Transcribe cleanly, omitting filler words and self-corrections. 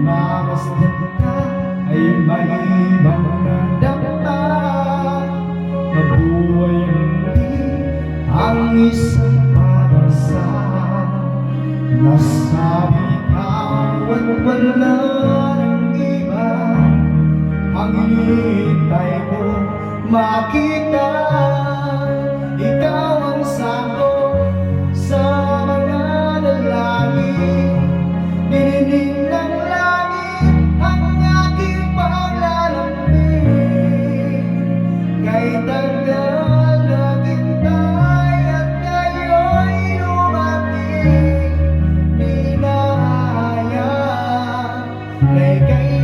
mamasdan ka ay may ibang nadama. Mabuhay muli ang isang pag-asa. Nasabi kawa't wala ng iba ang hinihintay ko makita. Ikaw ang sako sa mga dalangin, dininig ng langit ang aking paglalambing. Kay tagal naghintay at ngayon'y dumating, di na hahayaan na ika'y